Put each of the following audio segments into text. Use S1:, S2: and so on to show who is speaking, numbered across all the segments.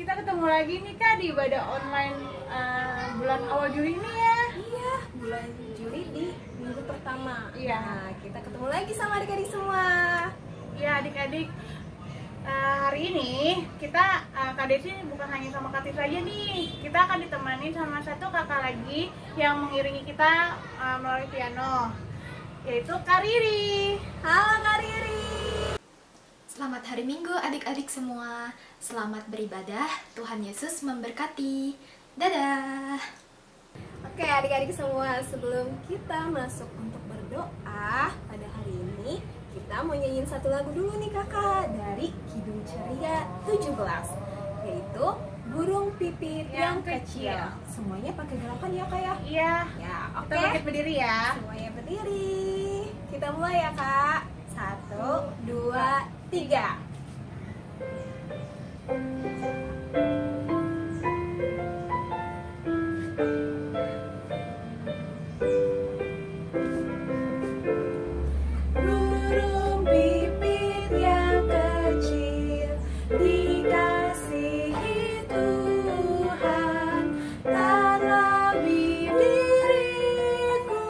S1: kita ketemu lagi nih Kak di ibadah online bulan awal Juli ini ya.
S2: Iya, bulan Juli di minggu pertama.
S1: Iya.
S2: Nah, kita ketemu lagi sama adik-adik semua.
S1: Ya adik-adik, hari ini kita Kak Desi bukan hanya sama Kak Tis aja nih. Kita akan ditemani sama satu kakak lagi yang mengiringi kita melalui piano, yaitu Kak Riri.
S2: Halo Kak Riri.
S3: Selamat hari Minggu adik-adik semua. Selamat beribadah, Tuhan Yesus memberkati. Dadah.
S2: Oke adik-adik semua, sebelum kita masuk untuk berdoa pada hari ini, kita mau nyanyiin satu lagu dulu nih kakak, dari Kidung Ceria 17, yaitu Burung Pipit yang Kecil. Semuanya pakai gerakan ya kak ya?
S1: Iya.
S2: Ya, oke.
S1: Kita bangkit berdiri ya.
S2: Semuanya berdiri. Kita mulai ya kak. 1, 2, 3.
S1: Burung pipit yang kecil dikasihi Tuhan, tak lebih diriku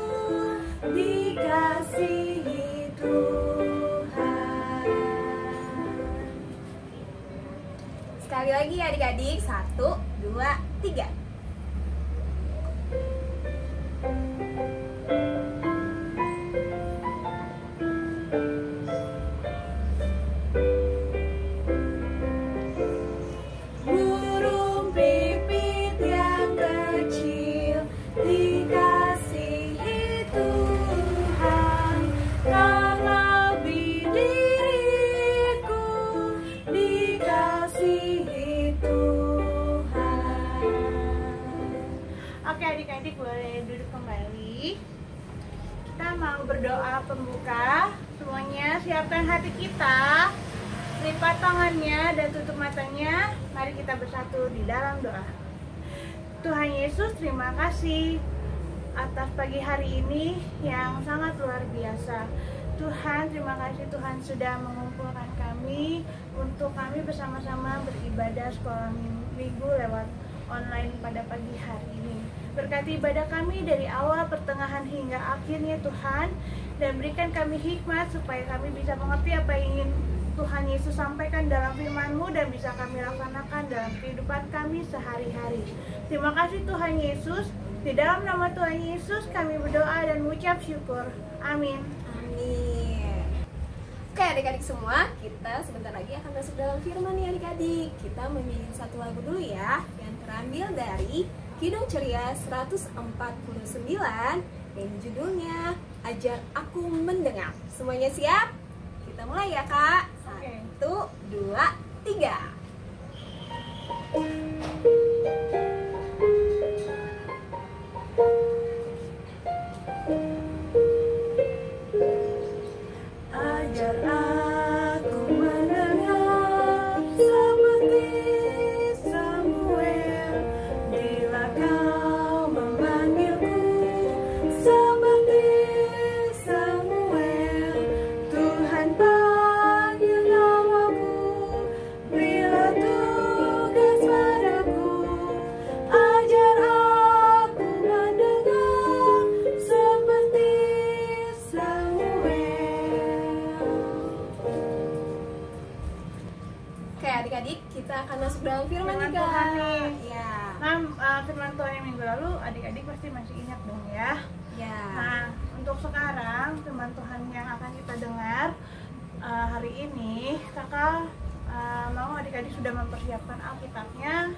S1: dikasihi Tuhan.
S2: Sekali lagi ya adik-adik. 1, 2, 3.
S1: Burung pipit yang kecil dikasihi Tuhan, tak lebih diriku dikasihi Tuhan. Oke adik-adik, boleh duduk kembali. Kita mau berdoa pembuka. Semuanya siapkan hati kita, lipat tangannya dan tutup matanya. Mari kita bersatu di dalam doa. Tuhan Yesus, terima kasih atas pagi hari ini yang sangat luar biasa. Tuhan, terima kasih Tuhan sudah mengumpulkan kami untuk kami bersama-sama beribadah sekolah minggu lewat online pada pagi hari ini. Berkati ibadah kami dari awal, pertengahan hingga akhirnya Tuhan, dan berikan kami hikmat supaya kami bisa mengerti apa yang ingin Tuhan Yesus sampaikan dalam firman-Mu dan bisa kami laksanakan dalam kehidupan kami sehari-hari. Terima kasih Tuhan Yesus. Di dalam nama Tuhan Yesus kami berdoa dan mengucap syukur. Amin.
S2: Amin. Oke adik-adik semua, kita sebentar lagi akan masuk dalam firman nih adik-adik. Kita menyanyiin satu lagu dulu ya, yang terambil dari Kidung Ceria 149 yang judulnya Ajar Aku Mendengar. Semuanya siap? Kita mulai ya kak. 1, 2, 3.
S1: Ajar aku mendengar seperti Samuel, bila kau memanggilku seperti Samuel. Tuhan panggil namaku, bila tugas padaku. Ajar aku mendengar seperti Samuel.
S2: Oke adik-adik, kita akan masuk dalam firman
S1: Firman
S2: nih kak.
S1: Tuhan nih.
S2: Ya.
S1: Nah, firman Tuhan yang minggu lalu adik-adik pasti masih ingat dong ya.
S2: Ya.
S1: Nah, untuk sekarang firman Tuhan yang akan kita dengar hari ini, kakak mau adik-adik sudah mempersiapkan Alkitabnya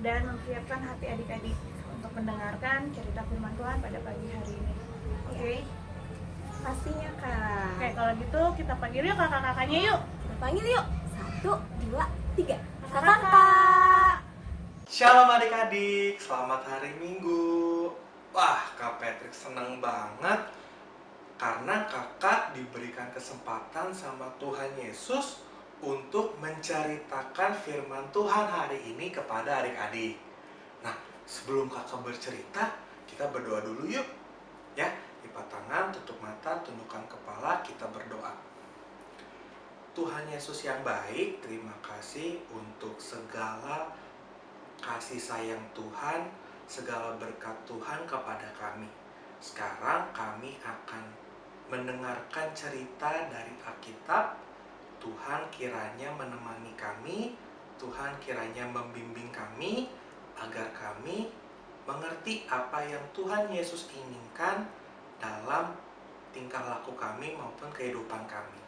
S1: dan mempersiapkan hati adik-adik untuk mendengarkan cerita firman Tuhan pada pagi hari ini. Oke?
S2: Pastinya kak.
S1: Oke, kalau gitu kita panggil yuk kakak-kakaknya yuk.
S2: Kita panggil yuk. 1, 2, 3.
S1: Kakak.
S4: Shalom adik-adik, selamat hari Minggu. Wah, Kak Patrick seneng banget karena kakak diberikan kesempatan sama Tuhan Yesus untuk menceritakan firman Tuhan hari ini kepada adik-adik. Nah, sebelum kakak bercerita, kita berdoa dulu yuk. Ya, lipat tangan, tutup mata, tundukkan kepala, kita berdoa. Tuhan Yesus yang baik, terima kasih untuk segala kasih sayang Tuhan, segala berkat Tuhan kepada kami. Sekarang kami akan mendengarkan cerita dari Alkitab. Tuhan kiranya menemani kami, Tuhan kiranya membimbing kami, agar kami mengerti apa yang Tuhan Yesus inginkan dalam tingkah laku kami maupun kehidupan kami.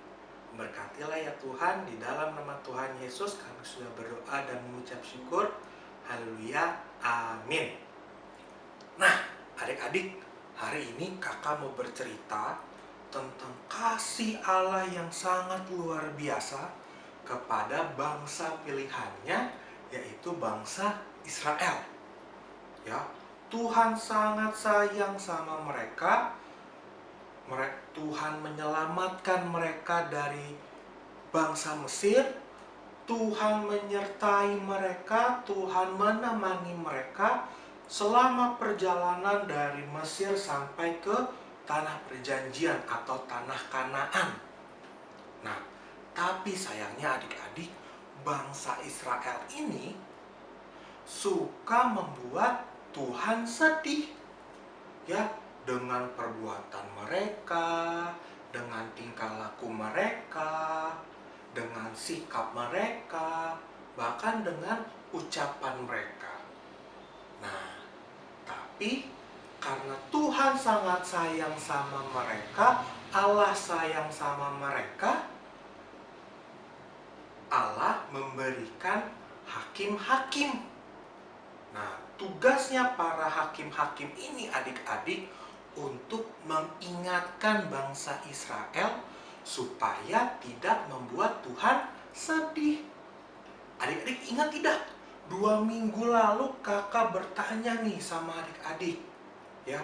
S4: Berkatilah ya Tuhan, di dalam nama Tuhan Yesus kami sudah berdoa dan mengucap syukur. Haleluya, amin. Nah, adik-adik, hari ini kakak mau bercerita tentang kasih Allah yang sangat luar biasa kepada bangsa pilihannya, yaitu bangsa Israel. Ya, Tuhan sangat sayang sama mereka. Tuhan menyelamatkan mereka dari bangsa Mesir. Tuhan menyertai mereka, Tuhan menemani mereka selama perjalanan dari Mesir sampai ke tanah perjanjian atau tanah Kanaan. Nah, tapi sayangnya adik-adik, bangsa Israel ini suka membuat Tuhan sedih. Ya, dengan perbuatan mereka, dengan tingkah laku mereka, dengan sikap mereka, bahkan dengan ucapan mereka. Nah, tapi karena Tuhan sangat sayang sama mereka, Allah sayang sama mereka, Allah memberikan hakim-hakim. Nah, tugasnya para hakim-hakim ini adik-adik untuk mengingatkan bangsa Israel supaya tidak membuat Tuhan sedih. Adik-adik ingat tidak? 2 minggu lalu kakak bertanya nih sama adik-adik. Ya,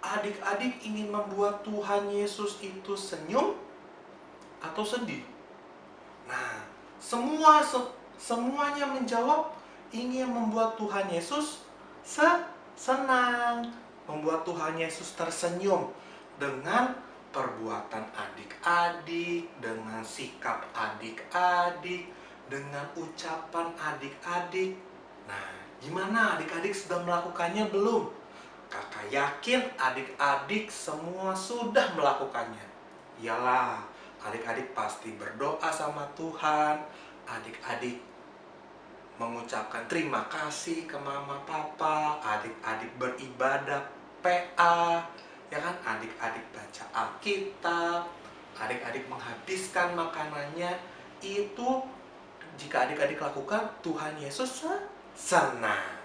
S4: adik-adik ingin membuat Tuhan Yesus itu senyum atau sedih? Nah, semuanya menjawab ingin membuat Tuhan Yesus senang, membuat Tuhan Yesus tersenyum dengan perbuatan adik-adik, dengan sikap adik-adik, dengan ucapan adik-adik. Nah, gimana adik-adik sudah melakukannya belum? Kakak yakin adik-adik semua sudah melakukannya. Iyalah, adik-adik pasti berdoa sama Tuhan, adik-adik mengucapkan terima kasih ke mama papa, adik-adik beribadah PA, ya kan, adik-adik baca Alkitab, adik-adik menghabiskan makanannya. Itu jika adik-adik lakukan, Tuhan Yesus senang.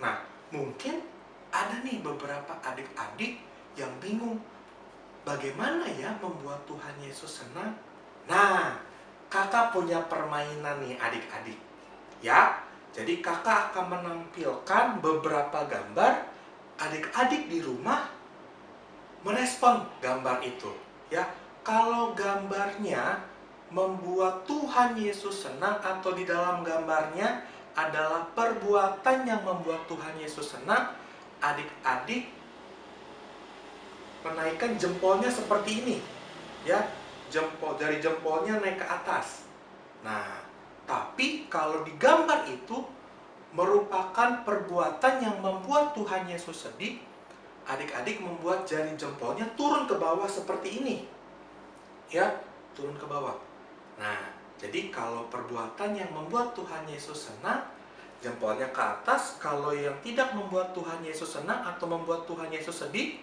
S4: Nah, mungkin ada nih beberapa adik-adik yang bingung, bagaimana ya membuat Tuhan Yesus senang? Nah, kakak punya permainan nih adik-adik. Ya, jadi kakak akan menampilkan beberapa gambar. Adik-adik di rumah merespon gambar itu. Ya, kalau gambarnya membuat Tuhan Yesus senang atau di dalam gambarnya adalah perbuatan yang membuat Tuhan Yesus senang, adik-adik menaikkan jempolnya seperti ini. Ya, jari jempolnya naik ke atas. Nah, tapi kalau di gambar itu merupakan perbuatan yang membuat Tuhan Yesus sedih, adik-adik membuat jari jempolnya turun ke bawah seperti ini. Ya, turun ke bawah. Nah, jadi kalau perbuatan yang membuat Tuhan Yesus senang, jempolnya ke atas. Kalau yang tidak membuat Tuhan Yesus senang atau membuat Tuhan Yesus sedih,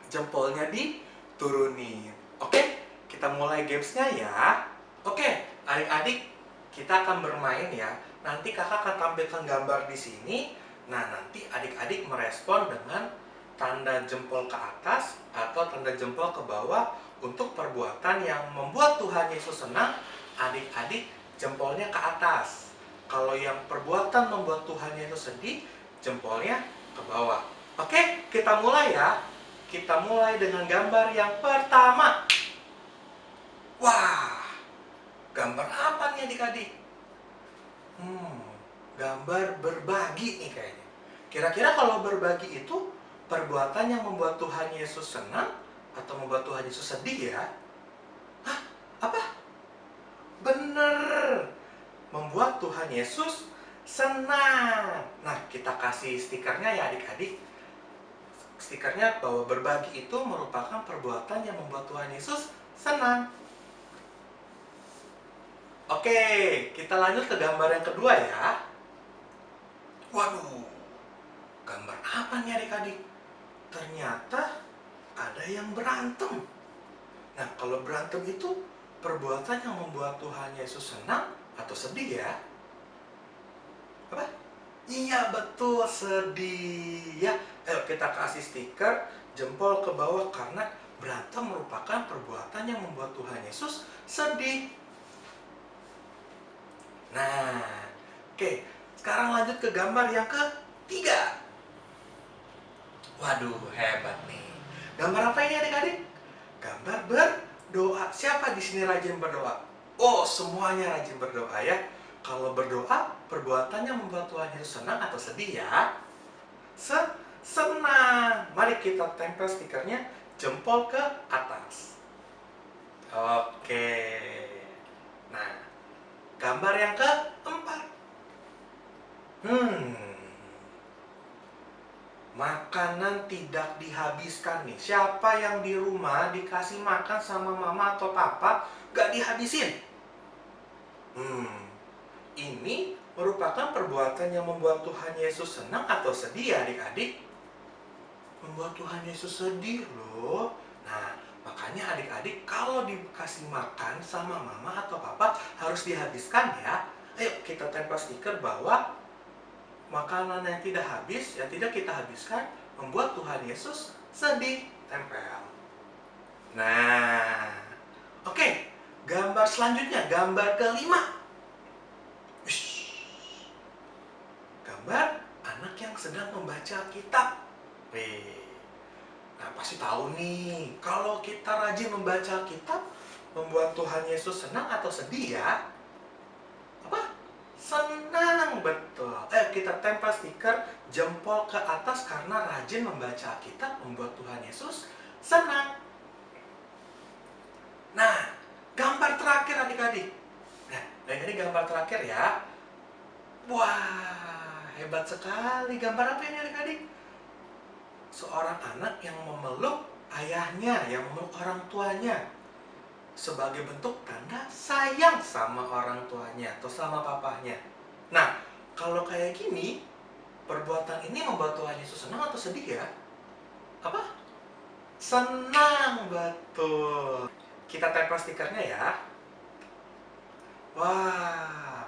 S4: jempolnya diturunin. Oke, kita mulai gamesnya ya. Oke, adik-adik, kita akan bermain ya. Nanti kakak akan tampilkan gambar di sini. Nah, nanti adik-adik merespon dengan tanda jempol ke atas atau tanda jempol ke bawah untuk perbuatan yang membuat Tuhan Yesus senang. Adik-adik jempolnya ke atas. Kalau yang perbuatan membuat Tuhan Yesus sedih, jempolnya ke bawah. Oke, kita mulai ya. Kita mulai dengan gambar yang pertama. Wah, gambar apa nih adik-adik? Gambar berbagi nih kayaknya. Kira-kira kalau berbagi itu perbuatan yang membuat Tuhan Yesus senang atau membuat Tuhan Yesus sedih ya? Hah? Apa? Tuhan Yesus senang. Nah, kita kasih stikernya ya adik-adik. Stikernya bahwa berbagi itu merupakan perbuatan yang membuat Tuhan Yesus senang. Oke, kita lanjut ke gambar yang kedua ya. Waduh, gambar apa nih adik-adik? Ternyata ada yang berantem. Nah, kalau berantem itu perbuatan yang membuat Tuhan Yesus senang atau sedih ya? Apa? Iya, betul, sedih ya. Ayo kita kasih stiker jempol ke bawah karena berantem merupakan perbuatan yang membuat Tuhan Yesus sedih. Nah, oke, sekarang lanjut ke gambar yang ketiga. Waduh, hebat nih. Gambar apa ini adik-adik? Gambar berdoa. Siapa di sini rajin berdoa? Oh, semuanya rajin berdoa ya. Kalau berdoa, perbuatannya membuat Tuhan Yesus senang atau sedih ya? Senang. Mari kita tempel stikernya jempol ke atas. Oke. Nah, gambar yang keempat. Makanan tidak dihabiskan nih. Siapa yang di rumah dikasih makan sama mama atau papa gak dihabisin? Ini merupakan perbuatan yang membuat Tuhan Yesus senang atau sedih ya adik-adik? Membuat Tuhan Yesus sedih loh. Nah, makanya adik-adik kalau dikasih makan sama mama atau papa harus dihabiskan ya. Ayo kita tempel stiker bahwa makanan yang tidak habis, yang tidak kita habiskan, membuat Tuhan Yesus sedih. Tempel. Nah, oke. Gambar selanjutnya, gambar kelima. Gambar anak yang sedang membaca kitab. Nah, pasti tahu nih, kalau kita rajin membaca kitab, membuat Tuhan Yesus senang atau sedih ya? Apa? Senang, betul. Kita tempel stiker jempol ke atas karena rajin membaca kitab membuat Tuhan Yesus senang. Nah, gambar terakhir adik-adik. Nah, ini gambar terakhir ya. Wah, hebat sekali. Gambar apa ini adik-adik? Seorang anak yang memeluk ayahnya, yang memeluk orang tuanya sebagai bentuk tanda sayang sama orang tuanya atau sama papahnya. Nah, kalau kayak gini, perbuatan ini membuat Tuhan Yesus senang atau sedih ya? Apa? Senang, betul. Kita tempel stikernya ya. Wah,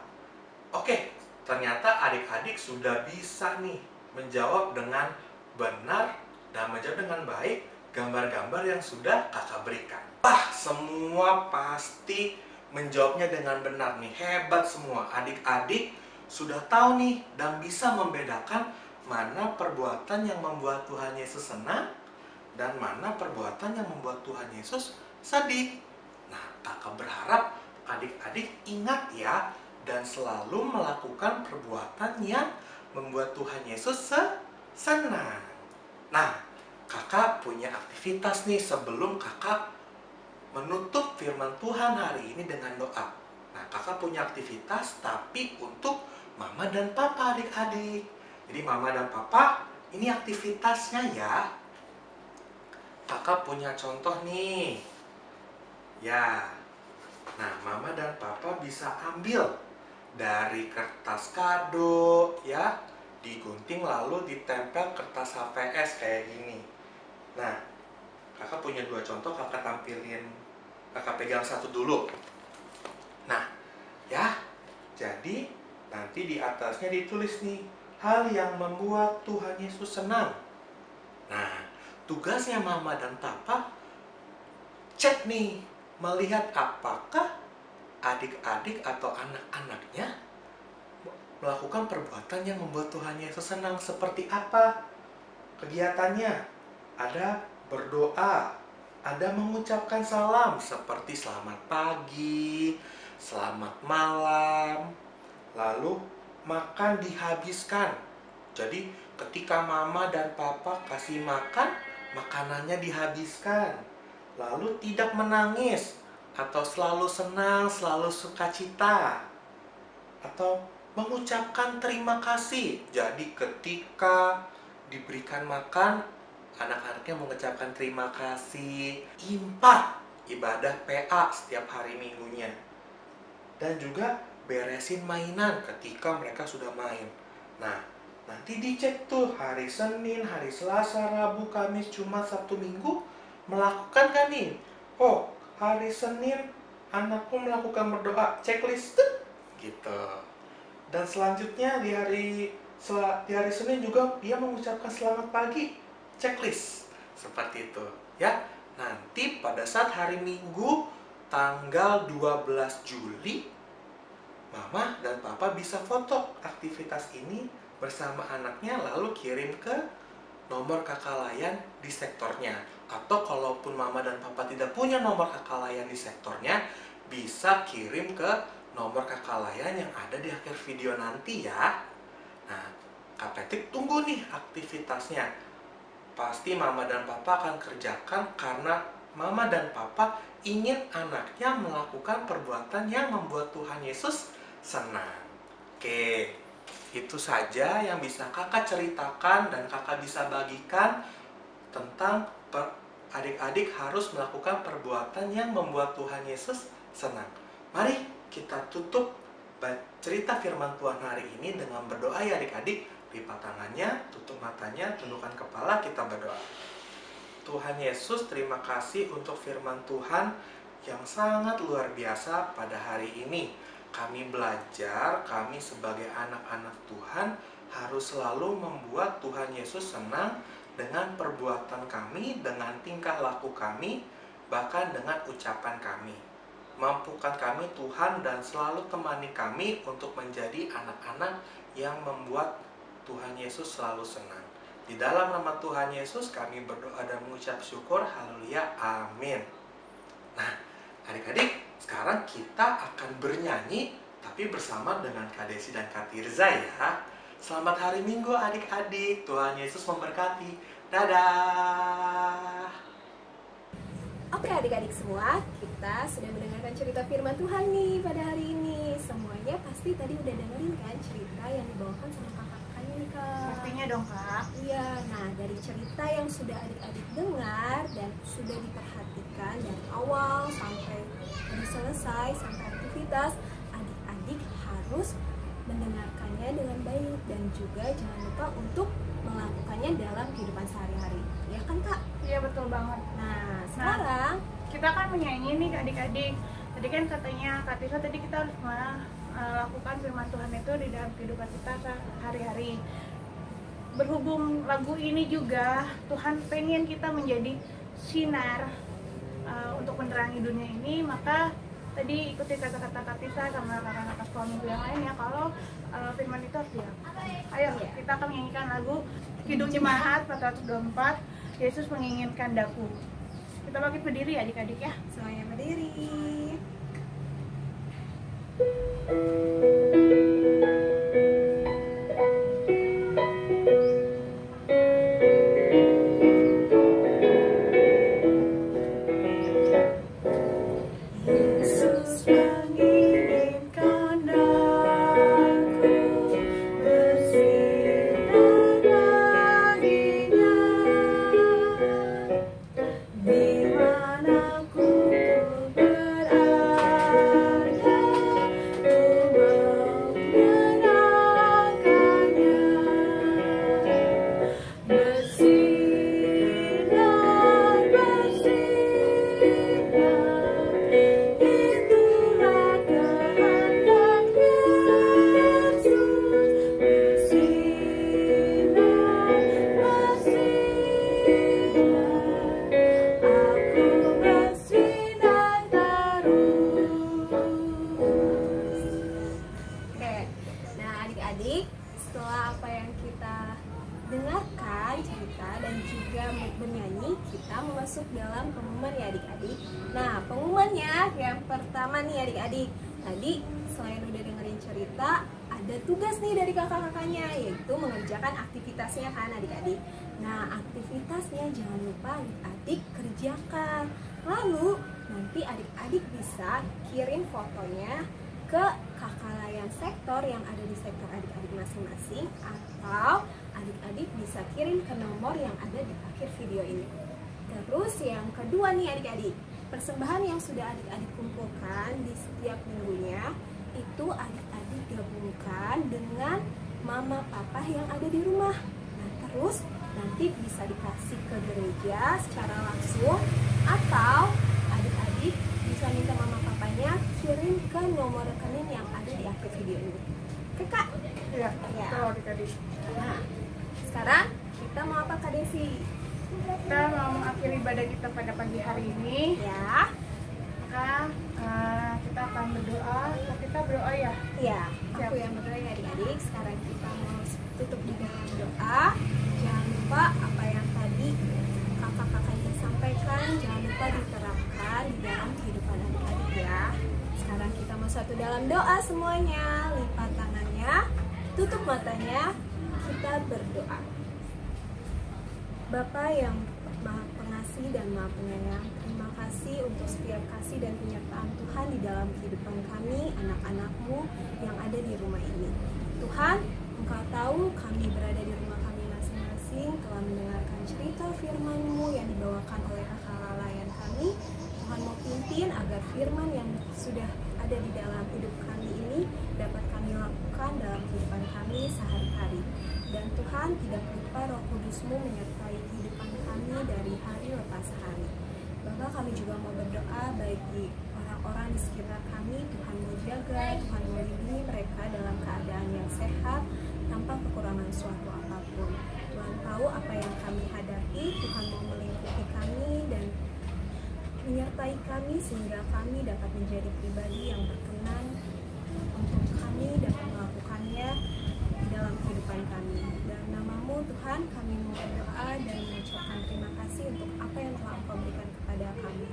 S4: oke. Ternyata adik-adik sudah bisa nih menjawab dengan benar dan menjawab dengan baik gambar-gambar yang sudah kakak berikan. Wah, semua pasti menjawabnya dengan benar nih. Hebat semua. Adik-adik sudah tahu nih dan bisa membedakan mana perbuatan yang membuat Tuhan Yesus senang dan mana perbuatan yang membuat Tuhan Yesus sedih. Nah, kakak berharap adik-adik ingat ya dan selalu melakukan perbuatan yang membuat Tuhan Yesus senang. Nah, kakak punya aktivitas nih sebelum kakak menutup firman Tuhan hari ini dengan doa. Nah, kakak punya aktivitas tapi untuk mama dan papa adik-adik. Jadi mama dan papa, ini aktivitasnya ya. Kakak punya contoh nih. Ya. Nah, mama dan papa bisa ambil dari kertas kado ya, digunting lalu ditempel kertas HVS kayak gini. Nah, kakak punya dua contoh, kakak tampilin, kakak pegang satu dulu. Nah, ya, jadi nanti di atasnya ditulis nih, hal yang membuat Tuhan Yesus senang. Nah, tugasnya mama dan papa cek nih, melihat apakah adik-adik atau anak-anaknya melakukan perbuatan yang membuat Tuhan Yesus senang. Seperti apa kegiatannya? Ada berdoa, ada mengucapkan salam seperti selamat pagi, selamat malam, lalu makan dihabiskan. Jadi ketika mama dan papa kasih makan, makanannya dihabiskan. Lalu tidak menangis, atau selalu senang, selalu sukacita, atau mengucapkan terima kasih. Jadi ketika diberikan makan, anak-anaknya mengucapkan terima kasih. 4. Ibadah PA setiap hari minggunya. Dan juga beresin mainan ketika mereka sudah main. Nah, nanti dicek tuh hari Senin, hari Selasa, Rabu, Kamis, Jumat, Sabtu, Minggu melakukan kan nih? Oh, hari Senin anakku melakukan berdoa, checklist gitu. Dan selanjutnya di hari Senin juga dia mengucapkan selamat pagi, checklist. Seperti itu, ya. Nanti pada saat hari Minggu tanggal 12 Juli, Mama dan Papa bisa foto aktivitas ini bersama anaknya lalu kirim ke nomor kakak layan di sektornya. Atau kalaupun Mama dan Papa tidak punya nomor kakak layan di sektornya, bisa kirim ke nomor kakak layan yang ada di akhir video nanti ya. Nah, Kak Patrick tunggu nih aktivitasnya. Pasti Mama dan Papa akan kerjakan karena Mama dan Papa ingin anaknya melakukan perbuatan yang membuat Tuhan Yesus senang. Oke, itu saja yang bisa kakak ceritakan dan kakak bisa bagikan tentang adik-adik harus melakukan perbuatan yang membuat Tuhan Yesus senang. Mari kita tutup cerita firman Tuhan hari ini dengan berdoa ya adik-adik. Lipat tangannya, tutup matanya, tundukkan kepala, kita berdoa. Tuhan Yesus, terima kasih untuk firman Tuhan yang sangat luar biasa pada hari ini. Kami belajar, kami sebagai anak-anak Tuhan harus selalu membuat Tuhan Yesus senang dengan perbuatan kami, dengan tingkah laku kami, bahkan dengan ucapan kami. Mampukan kami Tuhan dan selalu temani kami untuk menjadi anak-anak yang membuat Tuhan Yesus selalu senang. Di dalam nama Tuhan Yesus kami berdoa dan mengucap syukur. Haleluya. Amin. Nah, adik-adik, sekarang kita akan bernyanyi tapi bersama dengan Kak Desi dan Kak Tirza ya. Selamat hari Minggu adik-adik. Tuhan Yesus memberkati. Dadah.
S2: Oke adik-adik semua, kita sudah mendengarkan cerita firman Tuhan nih pada hari ini. Semuanya pasti tadi udah dengerin kan cerita yang dibawakan sama kakak-kakaknya nih Kak?
S1: Pastinya dong Kak.
S2: Iya, nah dari cerita yang sudah adik-adik dengar dan sudah diperhatikan dari awal sampai selesai, sampai aktivitas, adik-adik harus mendengarkannya dengan baik dan juga jangan lupa untuk melakukannya dalam kehidupan sehari-hari. Ya kan Kak?
S1: Iya betul banget.
S2: Nah, sekarang
S1: kita kan menyanyi nih adik-adik. Tadi kan katanya Kak Tisa tadi kita harus melakukan firman Tuhan itu di dalam kehidupan kita sehari-hari. Berhubung lagu ini juga Tuhan pengen kita menjadi sinar untuk menerangi dunia ini, maka tadi ikuti kata-kata Kak Tisa sama kakak-kakak sekolah minggu yang lain ya, kalau firman itu harus dilakukan. Ayo kita akan menyanyikan lagu Kidung Jemaat 424, Yesus menginginkan daku. Kita bangkit berdiri adik-adik ya.
S2: semuanya berdiri.
S1: Yesus menginginkan daku bersinar baginya, di mana ku berada, ku menyenangkannya. Bersinar, bersinar, itulah kehendak Yesus. Bersinar, bersinar, aku bersinar terus.
S2: Oke, nah adik-adik, setelah apa yang kita dengarkan cerita dan juga bernyanyi, kita masuk dalam pengumuman ya adik-adik. Nah, pengumumannya yang pertama nih adik-adik. Tadi selain udah dengerin cerita, ada tugas nih dari kakak-kakaknya, yaitu mengerjakan aktivitasnya kan adik-adik. Nah, aktivitasnya jangan lupa adik-adik kerjakan. Lalu nanti adik-adik bisa kirim fotonya ke kakak layan sektor yang ada di sektor adik-adik masing-masing, atau adik-adik bisa kirim ke nomor yang ada di akhir video ini. Terus yang kedua nih adik-adik, persembahan yang sudah adik-adik kumpulkan di setiap minggunya itu adik-adik gabungkan dengan mama papa yang ada di rumah. Nah, terus nanti bisa dikasih ke gereja secara langsung, atau adik-adik bisa minta mama papanya kirim ke nomor rekening yang ada di akhir video ini. Oke Kak?
S1: Iya,
S2: Ya.
S1: betul adik-adik.
S2: Nah, sekarang kita mau apa Kak Desi?
S1: Kita mau mengakhiri ibadah kita pada pagi hari ini.
S2: Ya,
S1: Maka kita akan berdoa. Kita berdoa ya.
S2: ya, aku yang berdoa ya adik-adik. Sekarang kita mau tutup di dalam doa. Jangan lupa apa yang tadi kakak-kakaknya sampaikan, jangan lupa diterapkan di dalam kehidupan adik-adik ya. Sekarang kita mau satu dalam doa semuanya. Lipat tangannya, tutup matanya, kita berdoa. Bapa yang Maha Pengasih dan Maha Penyayang, terima kasih untuk setiap kasih dan penyertaan Tuhan di dalam kehidupan kami, anak-anak-Mu yang ada di rumah ini. Tuhan, Engkau tahu kami berada di rumah kami masing-masing, telah mendengarkan cerita firman-Mu yang dibawakan oleh kakak layan kami. Tuhan mau pimpin agar firman yang sudah ada di dalam hidup kami ini dapat kami lakukan dalam kehidupan kami sehari-hari. Dan Tuhan, tidak lupa Roh Kudus-Mu menyertai kehidupan kami dari hari lepas hari. Bapak, kami juga mau berdoa bagi orang-orang di sekitar kami. Tuhan mau jaga, Tuhan mau lindungi mereka dalam keadaan yang sehat tanpa kekurangan suatu apapun. Tuhan tahu apa yang kami hadapi. Tuhan mau melindungi kami dan menyertai kami sehingga kami dapat menjadi pribadi yang berkenan untuk kami dapat melakukannya di dalam kehidupan kami. Dan nama-Mu Tuhan, kami mau berdoa dan mengucapkan terima kasih untuk apa yang telah Engkau berikan kepada kami.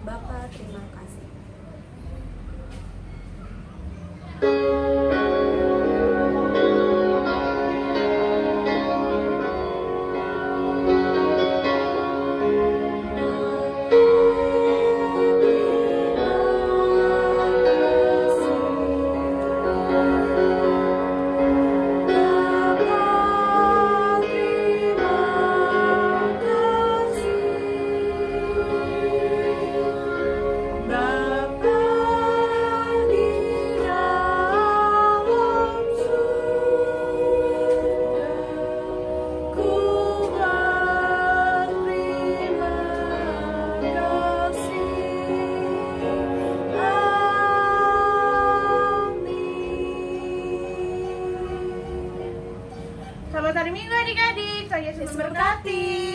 S2: Bapa, terima kasih.
S1: Selamat hari Minggu adik-adik. Tuhan Yesus memberkati.